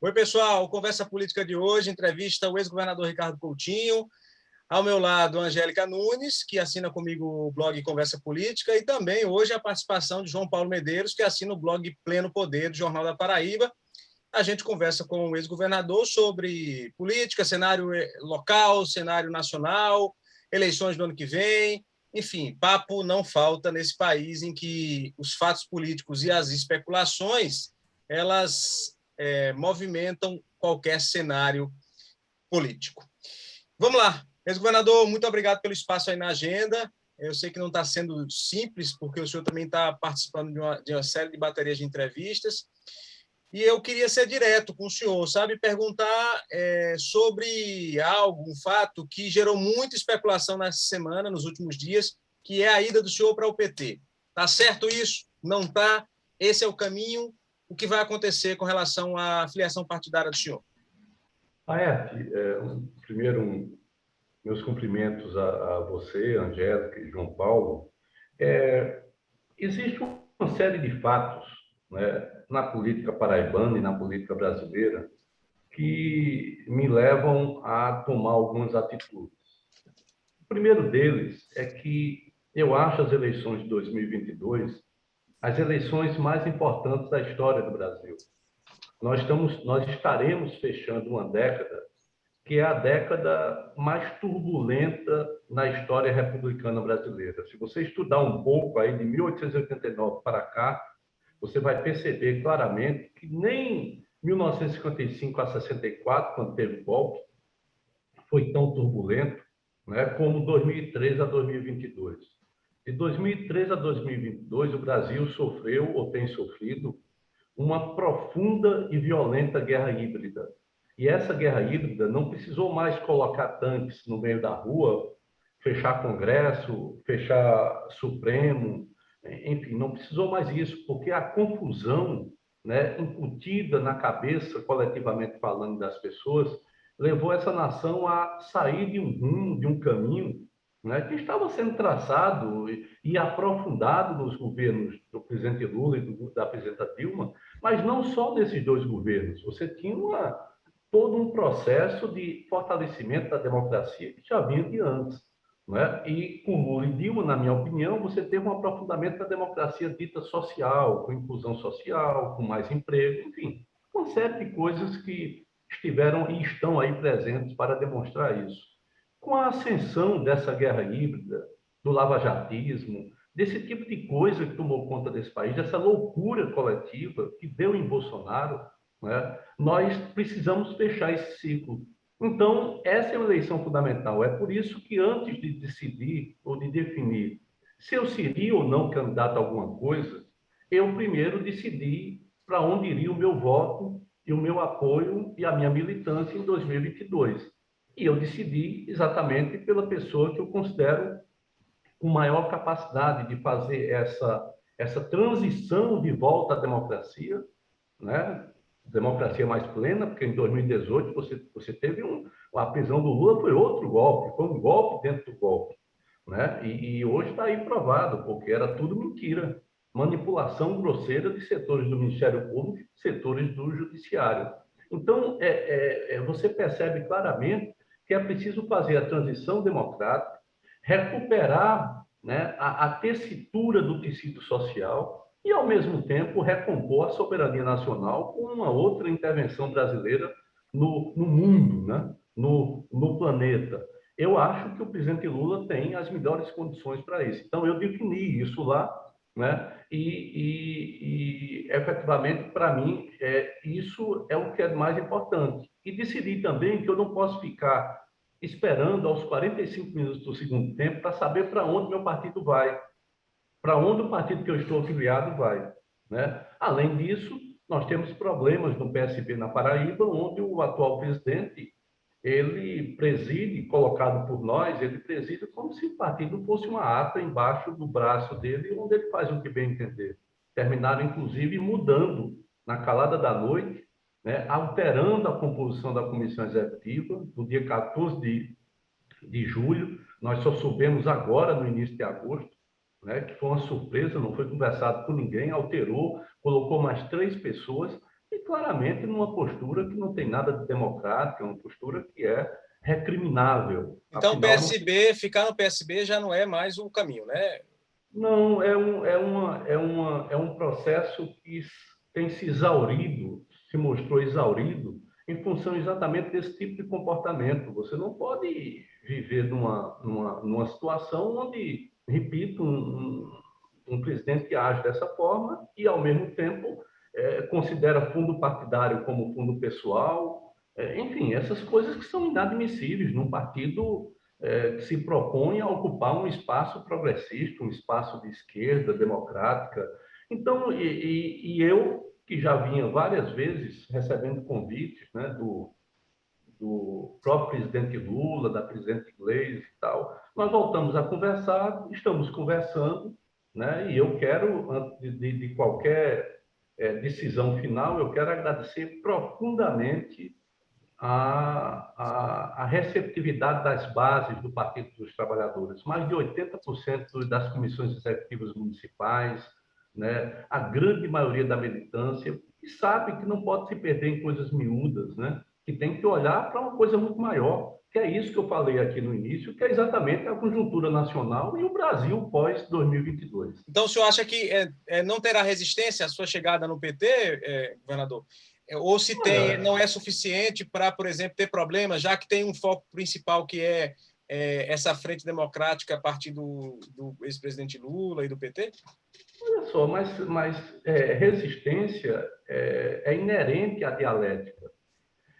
Oi, pessoal. Conversa política de hoje, entrevista o ex-governador Ricardo Coutinho. Ao meu lado, Angélica Nunes, que assina comigo o blog Conversa Política, e também hoje a participação de João Paulo Medeiros, que assina o blog Pleno Poder, do Jornal da Paraíba. A gente conversa com o ex-governador sobre política, cenário local, cenário nacional, eleições do ano que vem. Enfim, papo não falta nesse país em que os fatos políticos e as especulações, elas movimentam qualquer cenário político. Vamos lá. Ex-governador, muito obrigado pelo espaço aí na agenda. Eu sei que não está sendo simples, porque o senhor também está participando de uma série de baterias de entrevistas. E eu queria ser direto com o senhor, sabe? Perguntar sobre algo, um fato que gerou muita especulação nessa semana, nos últimos dias, que é a ida do senhor para o PT. Está certo isso? Não está? Esse é o caminho? O que vai acontecer com relação à filiação partidária do senhor? Aerte, primeiro, meus cumprimentos a você, Angélica e João Paulo. Existe uma série de fatos, né, na política paraibana e na política brasileira que me levam a tomar algumas atitudes. O primeiro deles é que eu acho as eleições de 2022 as eleições mais importantes da história do Brasil. Nós estaremos fechando uma década que é a década mais turbulenta na história republicana brasileira. Se você estudar um pouco aí de 1889 para cá, você vai perceber claramente que nem 1955 a 64, quando teve o golpe, foi tão turbulento, né, como 2003 a 2022. De 2003 a 2022, o Brasil sofreu ou tem sofrido uma profunda e violenta guerra híbrida. E essa guerra híbrida não precisou mais colocar tanques no meio da rua, fechar Congresso, fechar Supremo, enfim, não precisou mais isso, porque a confusão, né, incutida na cabeça, coletivamente falando, das pessoas, levou essa nação a sair de um rumo, de um caminho, né, que estava sendo traçado e aprofundado nos governos do presidente Lula e da presidenta Dilma, mas não só nesses dois governos. Você tinha todo um processo de fortalecimento da democracia que já vinha de antes. Né? E com Lula e Dilma, na minha opinião, você teve um aprofundamento da democracia dita social, com inclusão social, com mais emprego, enfim, uma série de coisas que estiveram e estão aí presentes para demonstrar isso. Com a ascensão dessa guerra híbrida, do lavajatismo, desse tipo de coisa que tomou conta desse país, dessa loucura coletiva que deu em Bolsonaro, né? Nós precisamos fechar esse ciclo. Então, essa é uma eleição fundamental. É por isso que, antes de decidir ou de definir se eu seria ou não candidato a alguma coisa, eu primeiro decidi para onde iria o meu voto e o meu apoio e a minha militância em 2022. E eu decidi exatamente pela pessoa que eu considero com maior capacidade de fazer essa transição de volta à democracia, né? Democracia mais plena, porque em 2018 você teve a prisão do Lula, foi outro golpe, foi um golpe dentro do golpe, né? E hoje está aí provado, porque era tudo mentira, manipulação grosseira de setores do Ministério Público e setores do Judiciário. Então, você percebe claramente que é preciso fazer a transição democrática, recuperar, né, a tessitura do tecido social e, ao mesmo tempo, recompor a soberania nacional com uma outra intervenção brasileira no mundo, né, no planeta. Eu acho que o presidente Lula tem as melhores condições para isso. Então, eu defini isso lá, né, e efetivamente, para mim, isso é o que é mais importante. E decidi também que eu não posso ficar esperando aos 45 minutos do segundo tempo para saber para onde meu partido vai, para onde o partido que eu estou afiliado vai, né? Além disso, nós temos problemas no PSB na Paraíba, onde o atual presidente, ele preside, colocado por nós, ele preside como se o partido fosse uma ata embaixo do braço dele, onde ele faz o que bem entender. Terminaram, inclusive, mudando na calada da noite, né, alterando a composição da comissão executiva, no dia 14 de julho. Nós só soubemos agora, no início de agosto, né, que foi uma surpresa, não foi conversado com ninguém, alterou, colocou mais 3 pessoas e claramente numa postura que não tem nada de democrática, uma postura que é recriminável. Então, Afinal, ficar no PSB já não é mais o caminho, né? não, é um processo que tem se exaurido, se mostrou exaurido, em função exatamente desse tipo de comportamento. Você não pode viver numa situação onde, repito, um presidente que age dessa forma e, ao mesmo tempo, considera fundo partidário como fundo pessoal. Enfim, essas coisas que são inadmissíveis num partido que se propõe a ocupar um espaço progressista, um espaço de esquerda, democrática. Então, eu, que já vinha várias vezes recebendo convites, né, do próprio presidente Lula, da presidente Gleisi e tal, nós voltamos a conversar, estamos conversando, né, e eu quero, antes de qualquer decisão final, eu quero agradecer profundamente a receptividade das bases do Partido dos Trabalhadores. Mais de 80% das comissões executivas municipais, né, a grande maioria da militância, que sabe que não pode se perder em coisas miúdas, né, que tem que olhar para uma coisa muito maior, que é isso que eu falei aqui no início, que é exatamente a conjuntura nacional e o Brasil pós-2022. Então, o senhor acha que não terá resistência à sua chegada no PT, governador? Ou se tem, não é suficiente para, por exemplo, ter problemas, já que tem um foco principal que é essa frente democrática a partir do ex-presidente Lula e do PT? Olha só, resistência é inerente à dialética.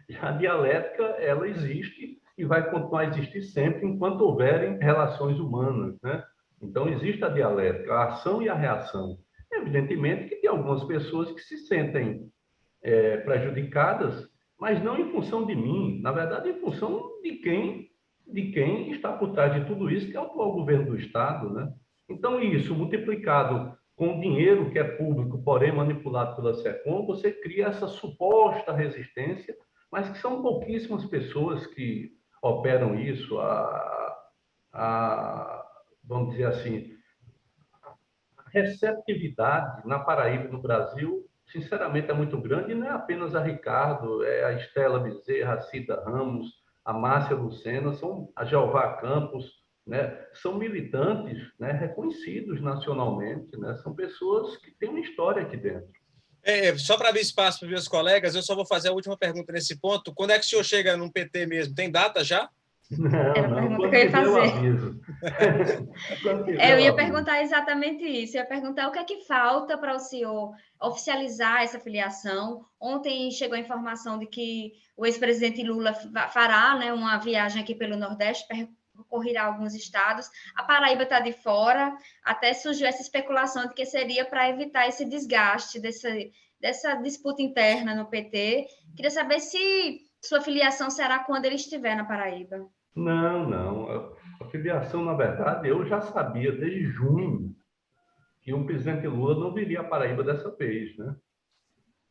E a dialética, ela existe e vai continuar a existir sempre enquanto houverem relações humanas, né? Então, existe a dialética, a ação e a reação. Evidentemente que tem algumas pessoas que se sentem prejudicadas, mas não em função de mim, na verdade, em função de quem está por trás de tudo isso, que é o atual governo do Estado, né? Então, isso multiplicado com dinheiro que é público, porém manipulado pela SECOM, você cria essa suposta resistência, mas que são pouquíssimas pessoas que operam isso. Vamos dizer assim, a receptividade na Paraíba e no Brasil, sinceramente, é muito grande, e não é apenas a Ricardo, é a Estela Bezerra, a Cida Ramos, a Márcia Lucena, a Jeová Campos, né? São militantes, né, reconhecidos nacionalmente, né? São pessoas que têm uma história aqui dentro. Só para abrir espaço para os meus colegas, eu só vou fazer a última pergunta nesse ponto. Quando é que o senhor chega no PT mesmo? Tem data já? Era a pergunta que eu ia fazer. Eu ia perguntar exatamente isso. Eu ia perguntar o que é que falta para o senhor oficializar essa filiação. Ontem chegou a informação de que o ex-presidente Lula fará, né, uma viagem aqui pelo Nordeste, percorrerá alguns estados. A Paraíba está de fora. Até surgiu essa especulação de que seria para evitar esse desgaste dessa disputa interna no PT. Queria saber se sua filiação será quando ele estiver na Paraíba. Não. A filiação, na verdade, eu já sabia desde junho que o presidente Lula não viria à Paraíba dessa vez, né?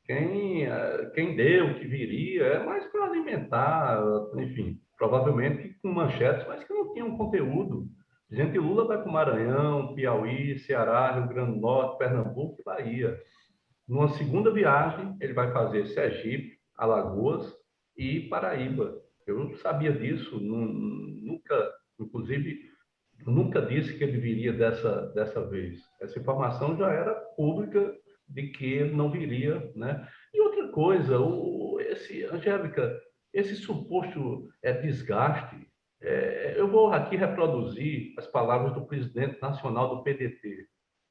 Quem deu que viria é mais para alimentar, enfim, provavelmente com manchetes, mas que não tinham conteúdo. O presidente Lula vai para o Maranhão, Piauí, Ceará, Rio Grande do Norte, Pernambuco e Bahia. Numa segunda viagem, ele vai fazer Sergipe, Alagoas e Paraíba. Eu não sabia disso, inclusive, nunca disse que ele viria dessa vez. Essa informação já era pública de que ele não viria, né? E outra coisa, Angélica, esse suposto desgaste, eu vou aqui reproduzir as palavras do presidente nacional do PDT,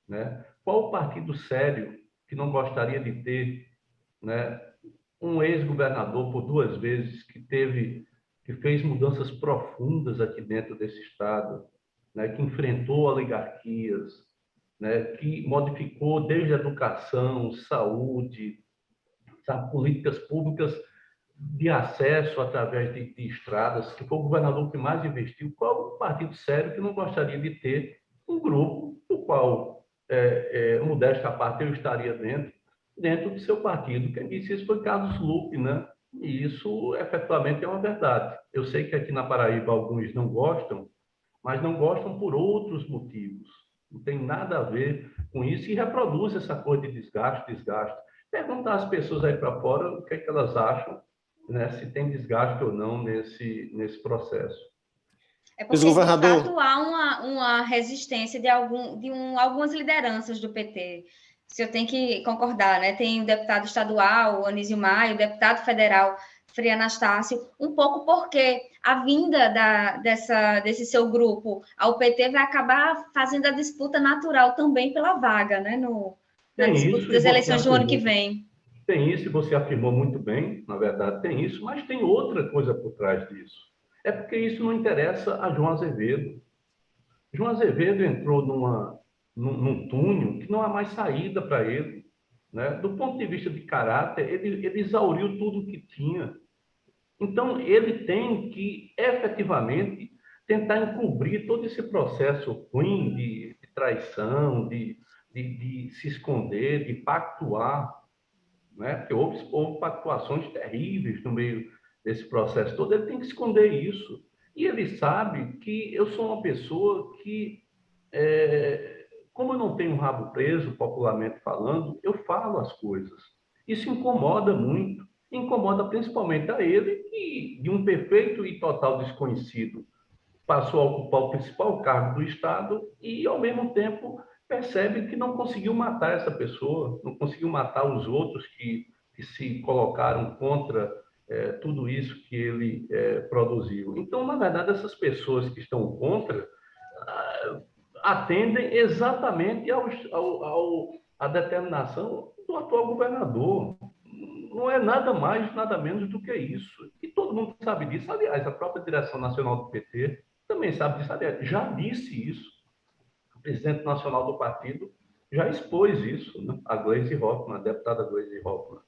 né? Qual o partido sério que não gostaria de ter, né, um ex-governador por 2 vezes que fez mudanças profundas aqui dentro desse estado, né, que enfrentou oligarquias, né, que modificou desde a educação, saúde, sabe, políticas públicas de acesso através de estradas, que foi o governador que mais investiu. Qual o partido sério que não gostaria de ter um grupo do qual, modéstia à parte, eu estaria dentro do seu partido? Quem disse isso foi Carlos Lupe, né? E isso, efetivamente, é uma verdade. Eu sei que aqui na Paraíba alguns não gostam, mas não gostam por outros motivos. Não tem nada a ver com isso e reproduz essa coisa de desgaste. perguntar às pessoas aí para fora o que é que elas acham, né, se tem desgaste ou não nesse processo. É porque, de fato, há uma resistência de algumas lideranças do PT. Se eu tenho que concordar, né? Tem o deputado estadual, Anísio Maia, o deputado federal, Frei Anastácio, um pouco porque a vinda desse seu grupo ao PT vai acabar fazendo a disputa natural também pela vaga, né? Na disputa das eleições do ano que vem. Tem isso, e você afirmou muito bem, na verdade tem isso, mas tem outra coisa por trás disso. É porque isso não interessa a João Azevedo. João Azevedo entrou num túnel que não há mais saída para ele. Né? Do ponto de vista de caráter, ele exauriu tudo o que tinha. Então, ele tem que, efetivamente, tentar encobrir todo esse processo ruim de traição, de se esconder, de pactuar, né? Porque houve pactuações terríveis no meio desse processo todo. Ele tem que esconder isso. E ele sabe que eu sou uma pessoa que, como eu não tenho um rabo preso, popularmente falando, eu falo as coisas. Isso incomoda muito. Incomoda principalmente a ele, que de um perfeito e total desconhecido passou a ocupar o principal cargo do Estado e, ao mesmo tempo, percebe que não conseguiu matar essa pessoa, não conseguiu matar os outros que se colocaram contra tudo isso que ele produziu. Então, na verdade, essas pessoas que estão contra atendem exatamente à determinação do atual governador. Não é nada mais, nada menos do que isso. E todo mundo sabe disso. Aliás, a própria direção nacional do PT também sabe disso. Aliás, já disse isso. O presidente nacional do partido já expôs isso, né? A Gleisi Hoffmann, a deputada Gleisi Hoffmann.